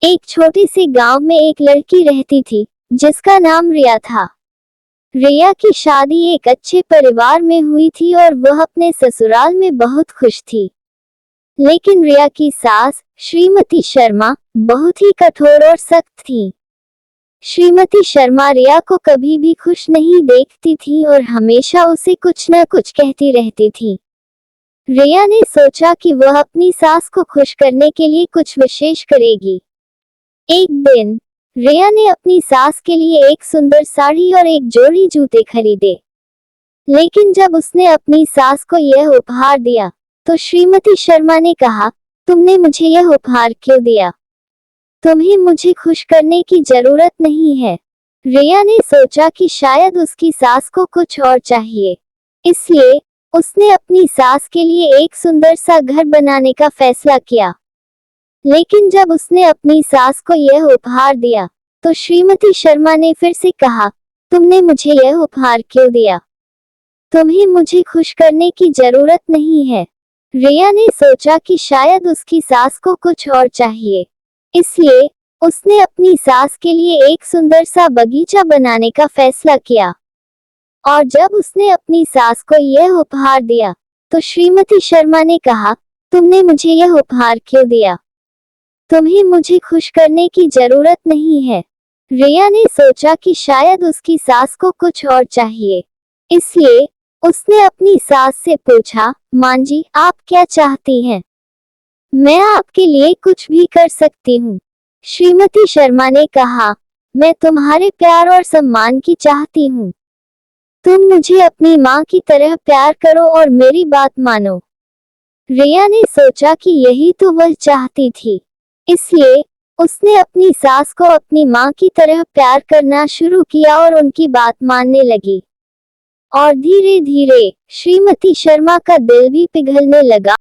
एक छोटे से गांव में एक लड़की रहती थी जिसका नाम रिया था। रिया की शादी एक अच्छे परिवार में हुई थी और वह अपने ससुराल में बहुत खुश थी। लेकिन रिया की सास श्रीमती शर्मा बहुत ही कठोर और सख्त थी। श्रीमती शर्मा रिया को कभी भी खुश नहीं देखती थी और हमेशा उसे कुछ न कुछ कहती रहती थी। रिया ने सोचा कि वह अपनी सास को खुश करने के लिए कुछ विशेष करेगी। एक दिन रिया ने अपनी सास के लिए एक सुंदर साड़ी और एक जोड़ी जूते खरीदे। लेकिन जब उसने अपनी सास को यह उपहार दिया तो श्रीमती शर्मा ने कहा, तुमने मुझे यह उपहार क्यों दिया? तुम्हें मुझे खुश करने की जरूरत नहीं है। रिया ने सोचा कि शायद उसकी सास को कुछ और चाहिए, इसलिए उसने अपनी सास के लिए एक सुंदर सा घर बनाने का फैसला किया। लेकिन जब उसने अपनी सास को यह उपहार दिया तो श्रीमती शर्मा ने फिर से कहा, तुमने मुझे यह उपहार क्यों दिया? तुम्हें मुझे खुश करने की जरूरत नहीं है। रिया ने सोचा कि शायद उसकी सास को कुछ और चाहिए, इसलिए उसने अपनी सास के लिए एक सुंदर सा बगीचा बनाने का फैसला किया। और जब उसने अपनी सास को यह उपहार दिया तो श्रीमती शर्मा ने कहा, तुमने मुझे यह उपहार क्यों दिया? तुम्हें मुझे खुश करने की जरूरत नहीं है। रिया ने सोचा कि शायद उसकी सास को कुछ और चाहिए, इसलिए उसने अपनी सास से पूछा, मां जी, आप क्या चाहती हैं? मैं आपके लिए कुछ भी कर सकती हूँ। श्रीमती शर्मा ने कहा, मैं तुम्हारे प्यार और सम्मान की चाहती हूँ। तुम मुझे अपनी माँ की तरह प्यार करो और मेरी बात मानो। रिया ने सोचा कि यही तो वह चाहती थी, इसलिए उसने अपनी सास को अपनी माँ की तरह प्यार करना शुरू किया और उनकी बात मानने लगी। और धीरे धीरे श्रीमती शर्मा का दिल भी पिघलने लगा।